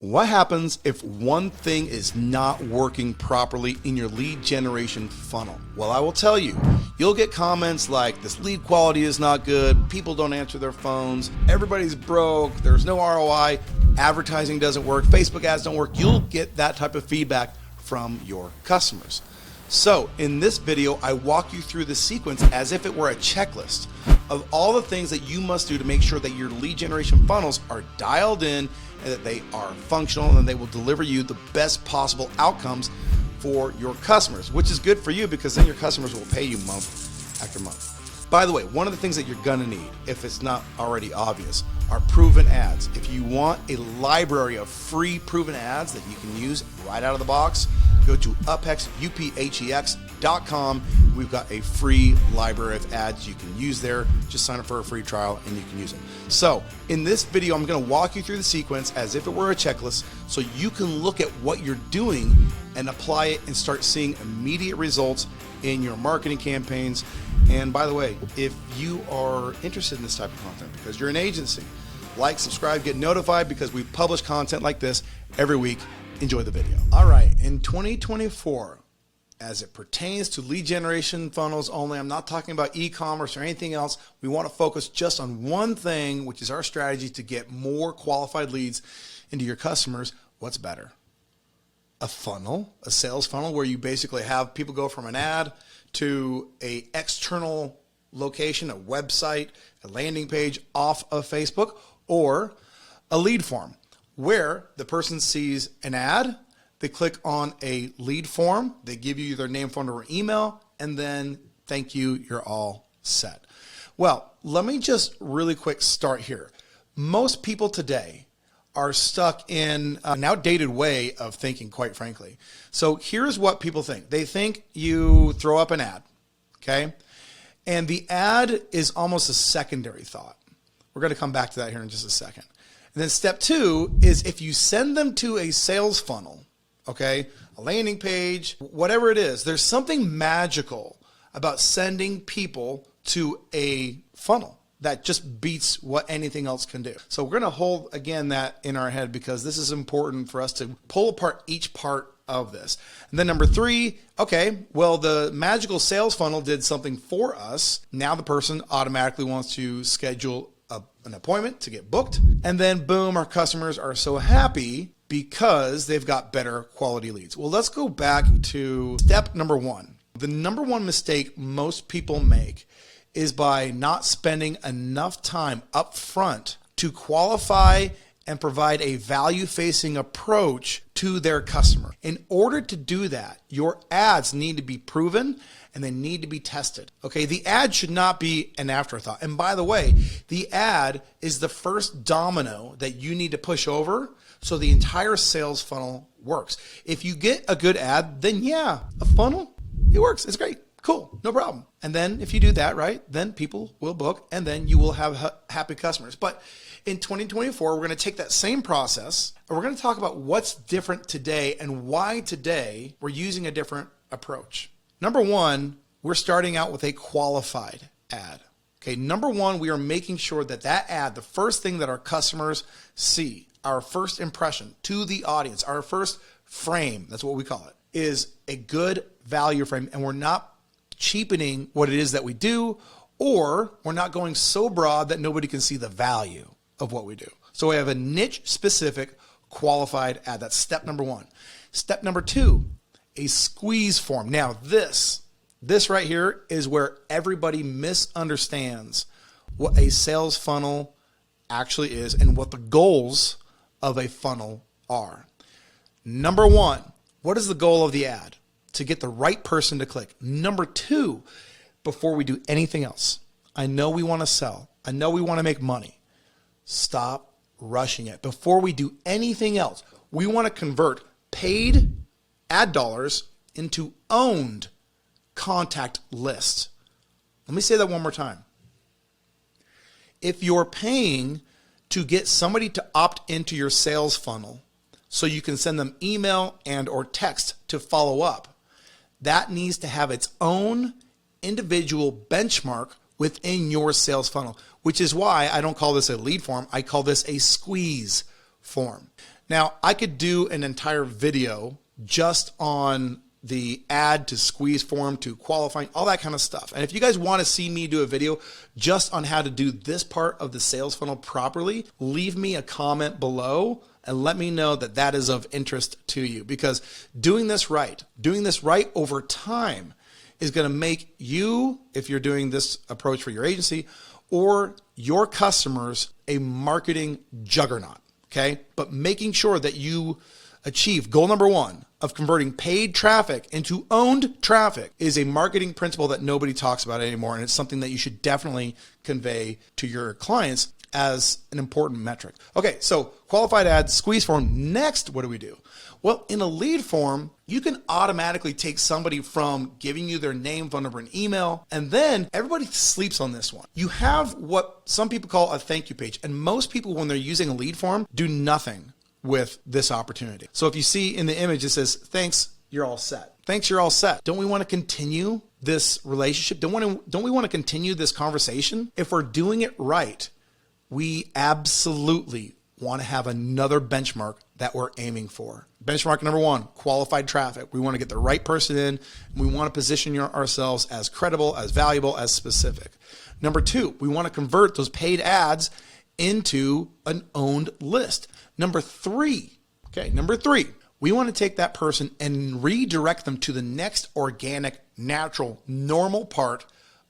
What happens if one thing is not working properly in your lead generation funnel? Well, I will tell you, you'll get comments like this lead quality is not good, people don't answer their phones, everybody's broke, there's no ROI, advertising doesn't work, Facebook ads don't work. You'll get that type of feedback from your customers. So in this video, I walk you through the sequence as if it were a checklist of all the things that you must do to make sure that your lead generation funnels are dialed in and that they are functional and they will deliver you the best possible outcomes for your customers, which is good for you because then your customers will pay you month after month. By the way, one of the things that you're gonna need, if it's not already obvious, are proven ads. If you want a library of free proven ads that you can use right out of the box, go to UpHex, UpHex.com. We've got a free library of ads you can use there. Just sign up for a free trial and you can use it. So in this video, I'm gonna walk you through the sequence as if it were a checklist so you can look at what you're doing and apply it and start seeing immediate results in your marketing campaigns. And by the way, if you are interested in this type of content because you're an agency, like, subscribe, get notified because we publish content like this every week. Enjoy the video. All right, in 2024, as it pertains to lead generation funnels only, I'm not talking about e-commerce or anything else. We want to focus just on one thing, which is our strategy to get more qualified leads into your customers. What's better? A funnel, a sales funnel where you basically have people go from an ad to an external location, a website, a landing page off of Facebook, or a lead form where the person sees an ad, they click on a lead form, they give you their name, phone number, email, and then thank you, you're all set. Well, let me just really quick start here. Most people today are stuck in an outdated way of thinking, quite frankly. So here's what people think. They think you throw up an ad, okay? And the ad is almost a secondary thought. We're going to come back to that here in just a second. And then step two is if you send them to a sales funnel, okay, a landing page, whatever it is, there's something magical about sending people to a funnel that just beats what anything else can do. So we're going to hold, again, that in our head because this is important for us to pull apart each part of this. And then number three, okay, well, the magical sales funnel did something for us. Now the person automatically wants to schedule an appointment to get booked. And then boom, our customers are so happy because they've got better quality leads. Well, let's go back to step number one. The number one mistake most people make is by not spending enough time up front to qualify and provide a value-facing approach to their customer. In order to do that, your ads need to be proven and they need to be tested. Okay, the ad should not be an afterthought. And by the way, the ad is the first domino that you need to push over so the entire sales funnel works. If you get a good ad, then yeah, a funnel, it works, it's great. Cool, no problem. And then if you do that right, then people will book and then you will have happy customers. But in 2024, we're going to take that same process and we're going to talk about what's different today and why today we're using a different approach. Number one, we're starting out with a qualified ad. Okay, number one, we are making sure that that ad, the first thing that our customers see, our first impression to the audience, our first frame, that's what we call it, is a good value frame. And we're not cheapening what it is that we do, or we're not going so broad that nobody can see the value of what we do. So we have a niche specific qualified ad. That's step number one. Step number two, a squeeze form. Now this right here is where everybody misunderstands what a sales funnel actually is and what the goals of a funnel are. Number one, what is the goal of the ad? To get the right person to click. Number two, before we do anything else, I know we want to sell. I know we want to make money. Stop rushing it. Before we do anything else, we want to convert paid ad dollars into owned contact lists. Let me say that one more time. If you're paying to get somebody to opt into your sales funnel so you can send them email and or text to follow up, that needs to have its own individual benchmark within your sales funnel, which is why I don't call this a lead form. I call this a squeeze form. Now, I could do an entire video just on the add to squeeze form to qualifying, all that kind of stuff. And if you guys want to see me do a video just on how to do this part of the sales funnel properly, leave me a comment below and let me know that that is of interest to you, because doing this right over time is going to make you, if you're doing this approach for your agency or your customers, a marketing juggernaut. Okay. But making sure that you achieve goal number one of converting paid traffic into owned traffic is a marketing principle that nobody talks about anymore. And it's something that you should definitely convey to your clients as an important metric. Okay, so qualified ads, squeeze form. Next, what do we do? Well, in a lead form, you can automatically take somebody from giving you their name, phone number, and email, and then everybody sleeps on this one. You have what some people call a thank you page, and most people, when they're using a lead form, do nothing with this opportunity. So if you see in the image, it says, thanks, you're all set. Thanks, you're all set. Don't we want to continue this relationship? Don't we want to continue this conversation? If we're doing it right, we absolutely want to have another benchmark that we're aiming for. Benchmark number one, qualified traffic. We want to get the right person in. And we want to position ourselves as credible, as valuable, as specific. Number two, we want to convert those paid ads into an owned list. Number three, we want to take that person and redirect them to the next organic, natural, normal part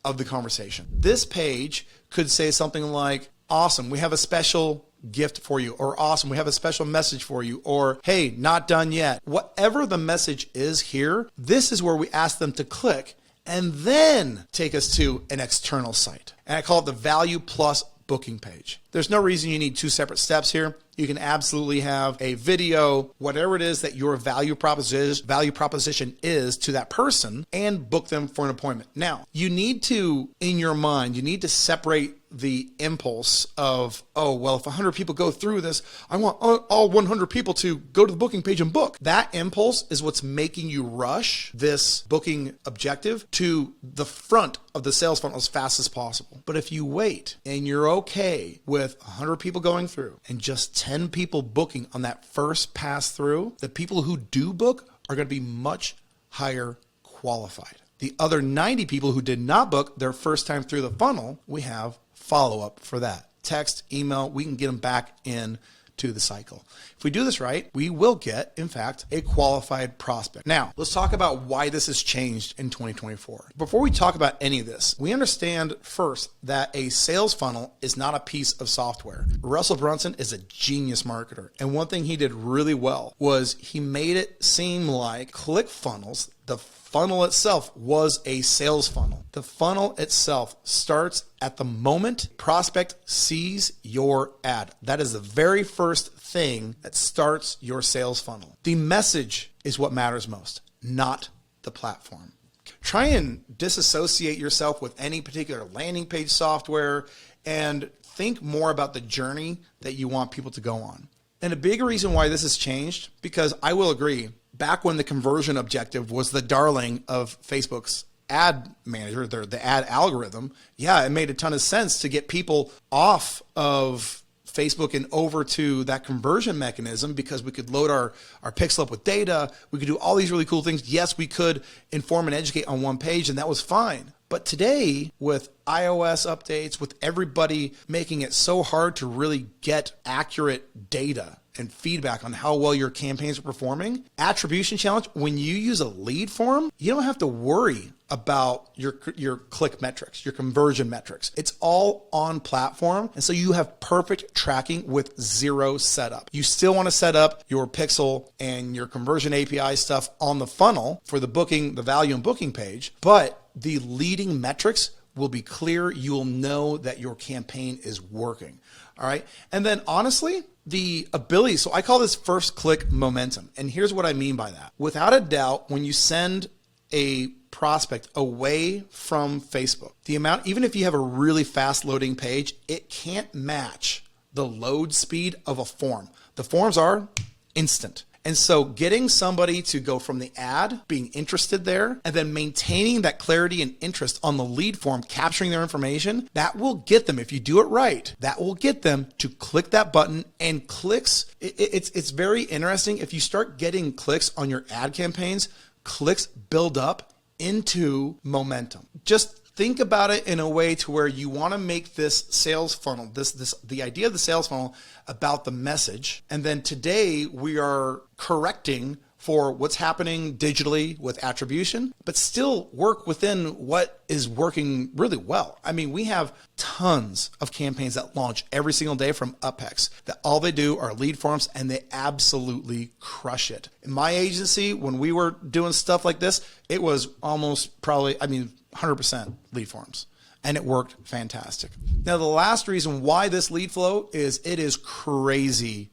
of the conversation. This page could say something like, awesome, we have a special gift for you, or awesome, we have a special message for you, or hey, not done yet. Whatever the message is here, this is where we ask them to click and then take us to an external site. And I call it the value plus booking page. There's no reason you need two separate steps here. You can absolutely have a video, whatever it is that your value proposition is to that person, and book them for an appointment. Now, you need to, in your mind, you need to separate the impulse of, oh, well, if 100 people go through this, I want all 100 people to go to the booking page and book. That impulse is what's making you rush this booking objective to the front of the sales funnel as fast as possible. But if you wait and you're okay with 100 people going through and just 10 people booking on that first pass through, the people who do book are going to be much higher qualified. The other 90 people who did not book their first time through the funnel, we have follow-up for that. Text, email, we can get them back in to the cycle. If we do this right, we will get, in fact, a qualified prospect. Now, let's talk about why this has changed in 2024. Before we talk about any of this, we understand first that a sales funnel is not a piece of software. Russell Brunson is a genius marketer. And one thing he did really well was he made it seem like ClickFunnels, the funnel itself, was a sales funnel. The funnel itself starts at the moment prospect sees your ad. That is the very first thing that starts your sales funnel. The message is what matters most, not the platform. Try and disassociate yourself with any particular landing page software and think more about the journey that you want people to go on. And a big reason why this has changed, because I will agree, back when the conversion objective was the darling of Facebook's ad manager, the ad algorithm, yeah, it made a ton of sense to get people off of Facebook and over to that conversion mechanism, because we could load our pixel up with data. We could do all these really cool things. Yes, we could inform and educate on one page, and that was fine. But today, with iOS updates, with everybody making it so hard to really get accurate data and feedback on how well your campaigns are performing, attribution challenge, when you use a lead form, you don't have to worry about your click metrics, your conversion metrics. It's all on platform. And so you have perfect tracking with zero setup. You still want to set up your pixel and your conversion API stuff on the funnel for the booking, the value and booking page, but the leading metrics will be clear. You will know that your campaign is working. All right. And then honestly, the ability, so I call this first click momentum. And here's what I mean by that. Without a doubt, when you send a prospect away from Facebook, the amount, even if you have a really fast loading page, it can't match the load speed of a form. The forms are instant. And so getting somebody to go from the ad, being interested there, and then maintaining that clarity and interest on the lead form, capturing their information, that will get them, if you do it right, that will get them to click that button. And clicks, it's very interesting. If you start getting clicks on your ad campaigns, clicks build up into momentum. Just think about it in a way to where you want to make this sales funnel, the idea of the sales funnel about the message. And then today we are correcting for what's happening digitally with attribution, but still work within what is working really well. I mean, we have tons of campaigns that launch every single day from UpHex that all they do are lead forms, and they absolutely crush it. In my agency, when we were doing stuff like this, it was almost probably, 100% lead forms, and it worked fantastic. Now, the last reason why this lead flow is it is crazy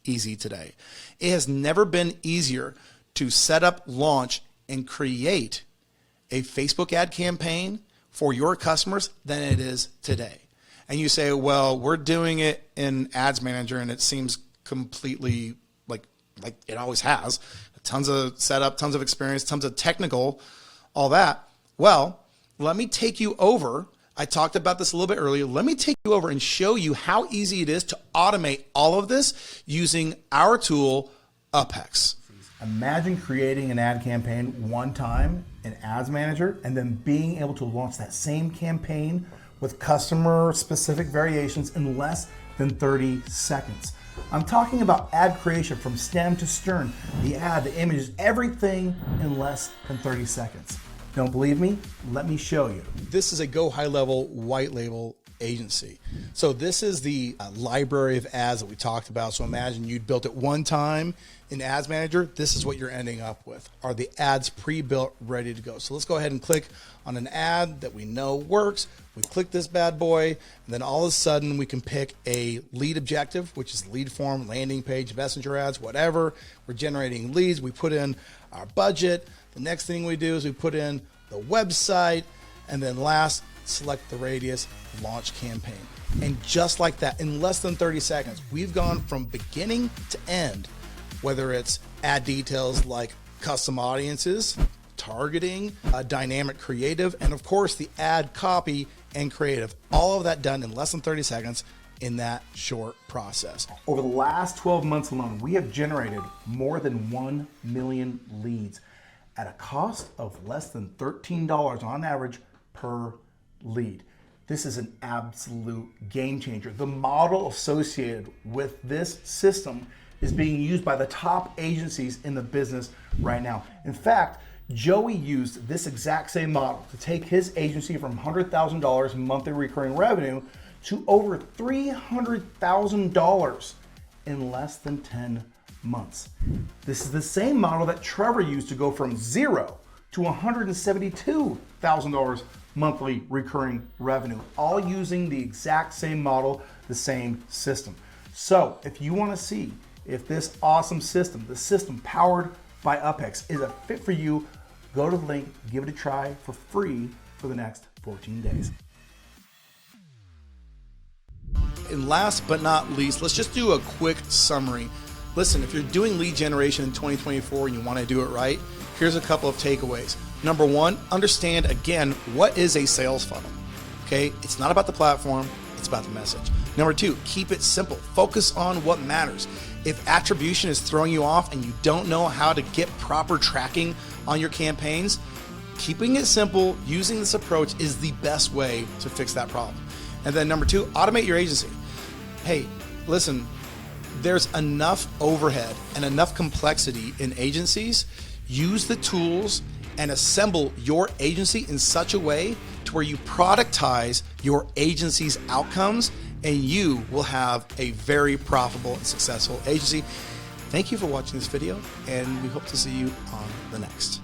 easy today. It has never been easier to set up, launch, and create a Facebook ad campaign for your customers than it is today. And you say, well, we're doing it in Ads Manager, and it seems completely like it always has. Tons of setup, tons of experience, tons of technical, all that. Well, let me take you over. I talked about this a little bit earlier. Let me take you over and show you how easy it is to automate all of this using our tool, UpHex. Imagine creating an ad campaign one time in Ads Manager and then being able to launch that same campaign with customer-specific variations in less than 30 seconds. I'm talking about ad creation from stem to stern, the ad, the images, everything in less than 30 seconds. Don't believe me? Let me show you. This is a go high level white label agency. So this is the library of ads that we talked about. So imagine you'd built it one time in Ads Manager. This is what you're ending up with, are the ads pre-built, ready to go. So let's go ahead and click on an ad that we know works. We click this bad boy, and then all of a sudden we can pick a lead objective, which is lead form, landing page, messenger ads, whatever. We're generating leads. We put in our budget. The next thing we do is we put in the website, and then last, select the radius, launch campaign. And just like that, in less than 30 seconds, we've gone from beginning to end, whether it's ad details like custom audiences, targeting, dynamic creative, and of course the ad copy and creative, all of that done in less than 30 seconds in that short process. Over the last 12 months alone, we have generated more than 1 million leads at a cost of less than $13 on average per lead. This is an absolute game changer. The model associated with this system is being used by the top agencies in the business right now. In fact, Joey used this exact same model to take his agency from $100,000 monthly recurring revenue to over $300,000 in less than 10 months. This is the same model that Trevor used to go from $0 to $172,000 monthly recurring revenue, all using the exact same model, the same system. So if you want to see if this awesome system, the system powered by UpHex, is a fit for you, go to the link, give it a try for free for the next 14 days. And last but not least, let's just do a quick summary. Listen, if you're doing lead generation in 2024 and you want to do it right, here's a couple of takeaways. Number one, understand again, what is a sales funnel? Okay, it's not about the platform, it's about the message. Number two, keep it simple. Focus on what matters. If attribution is throwing you off and you don't know how to get proper tracking on your campaigns, keeping it simple, using this approach is the best way to fix that problem. And then number two, automate your agency. Hey, listen, there's enough overhead and enough complexity in agencies. Use the tools and assemble your agency in such a way to where you productize your agency's outcomes, and you will have a very profitable and successful agency. Thank you for watching this video, and we hope to see you on the next.